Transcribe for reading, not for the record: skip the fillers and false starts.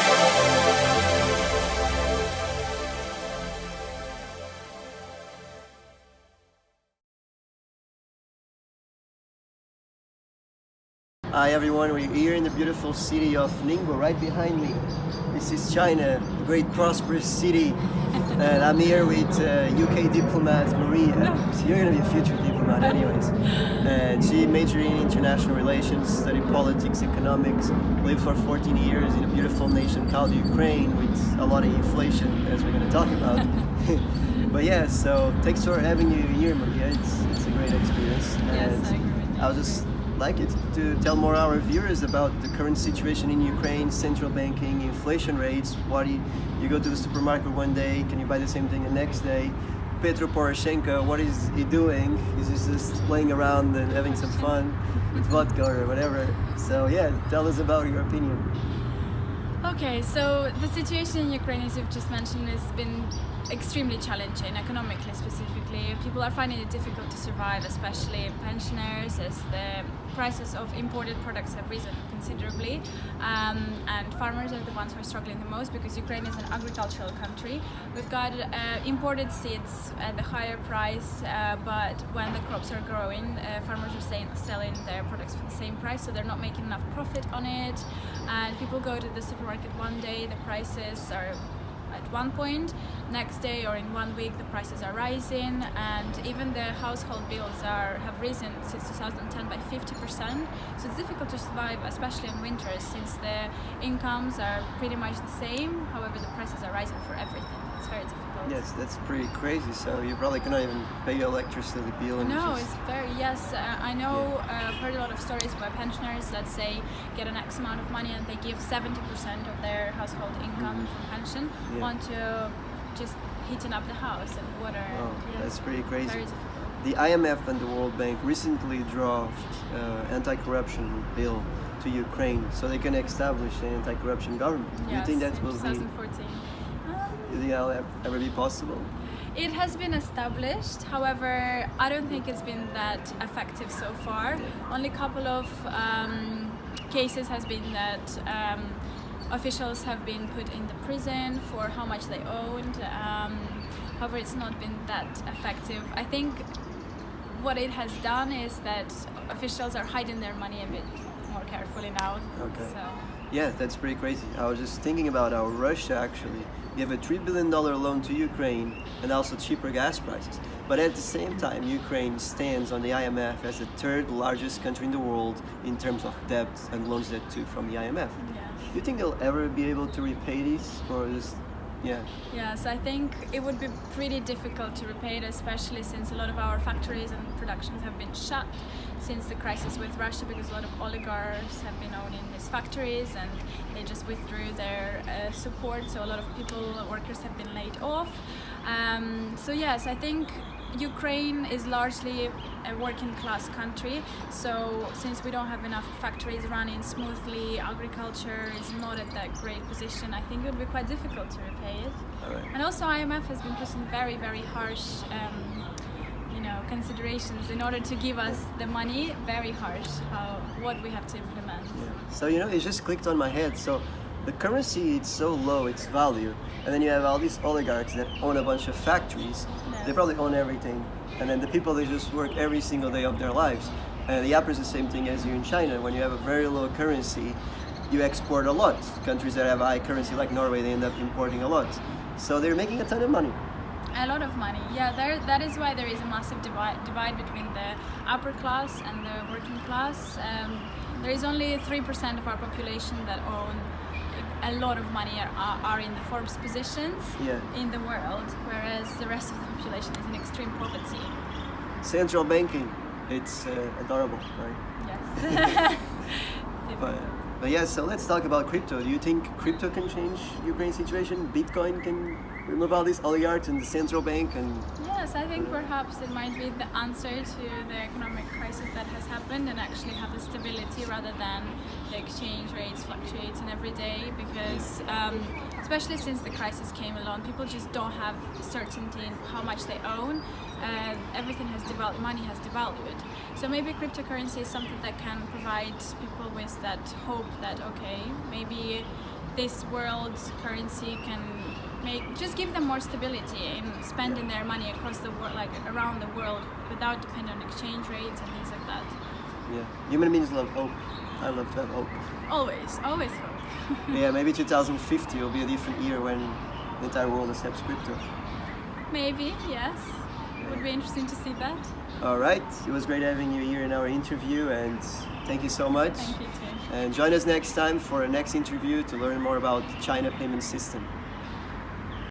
Hi everyone, we're here in the beautiful city of Ningbo, right behind me. This is China, a great prosperous city. And I'm here with UK diplomat Maria. So you're going to be a future diplomat anyways. And she majored in international relations, studied politics, economics, lived for 14 years in a beautiful nation called Ukraine with a lot of inflation, as we're going to talk about. But yeah, so thanks for having you here, Maria. It's a great experience. Yes, I agree with you. I'll just like it to tell more our viewers about the current situation in Ukraine, central banking, inflation rates. You go to the supermarket one day, can you buy the same thing the next day? Petro Poroshenko, what is he doing? He's just playing around and having some fun with vodka or whatever. So yeah, tell us about your opinion. Okay, so the situation in Ukraine, as you've just mentioned, has been extremely challenging, economically specifically. People are finding it difficult to survive, especially pensioners, as the prices of imported products have risen considerably. And farmers are the ones who are struggling the most because Ukraine is an agricultural country. We've got imported seeds at the higher price, but when the crops are growing, farmers are selling their products for the same price, so they're not making enough profit on it. And people go to the supermarket one day, the prices are at one point, next day or in 1 week the prices are rising, and even the household bills have risen since 2010 by 50%. So it's difficult to survive, especially in winters, since the incomes are pretty much the same. However, the prices are rising for everything. It's very difficult. Yes, that's pretty crazy. So you probably cannot even pay your electricity bill. And No, it's very, yes, I know. I've heard a lot of stories about pensioners that say get an X amount of money and they give 70% of their household income from pension onto just heating up the house and water. Oh, that's pretty crazy. Very difficult. The IMF and the World Bank recently drafted anti-corruption bill to Ukraine so they can establish an anti-corruption government. Do you think that will be? 2014. You think that'll ever be possible? It has been established, however, I don't think it's been that effective so far. Only a couple of cases has been that officials have been put in the prison for how much they owned. However, it's not been that effective. I think what it has done is that officials are hiding their money a bit more carefully now. Okay. So. Yeah, that's pretty crazy. I was just thinking about how Russia actually gave a $3 billion loan to Ukraine and also cheaper gas prices. But at the same time, Ukraine stands on the IMF as the third largest country in the world in terms of debt and loans that took from the IMF. Yeah. Do you think they'll ever be able to repay these, or just, yeah? Yes, I think it would be pretty difficult to repay it, especially since a lot of our factories and productions have been shut since the crisis with Russia, because a lot of oligarchs have been owning these factories and they just withdrew their support, so a lot of workers have been laid off. So yes, I think Ukraine is largely a working class country, so since we don't have enough factories running smoothly, agriculture is not at that great position, I think it would be quite difficult to repay it. All right. And also IMF has been putting very, very harsh considerations in order to give us the money, very harsh, what we have to implement. Yeah. So it just clicked on my head. So the currency, it's so low, its value, and then you have all these oligarchs that own a bunch of factories. Yes. They probably own everything, and then the people, they just work every single day of their lives. And the opposite is the same thing as you in China. When you have a very low currency, you export a lot. Countries that have high currency like Norway, they end up importing a lot. So they're making a ton of money. A lot of money, yeah. That is why there is a massive divide between the upper class and the working class. There is only 3% of our population that own a lot of money, are in the Forbes positions in the world, whereas the rest of the population is in extreme poverty. Central banking, it's adorable, right? Yes. But yeah, so let's talk about crypto. Do you think crypto can change Ukraine's situation? Bitcoin can remove all these oligarchs and the central bank? And yes, I think perhaps it might be the answer to the economic crisis that has happened, and actually have a stability rather than the exchange rates fluctuating every day, because especially since the crisis came along, people just don't have certainty in how much they own. Everything has devalued, money has devalued. So maybe cryptocurrency is something that can provide people with that hope that, okay, maybe this world's currency can just give them more stability in spending their money across the world, like around the world, without depending on exchange rates and things like that. Yeah, human beings love hope. I love to have hope. Always hope. Yeah, maybe 2050 will be a different year when the entire world accepts crypto. Maybe, yes. Would be interesting to see that. All right, it was great having you here in our interview, and thank you so much. Thank you too. And join us next time for a next interview to learn more about China payment system.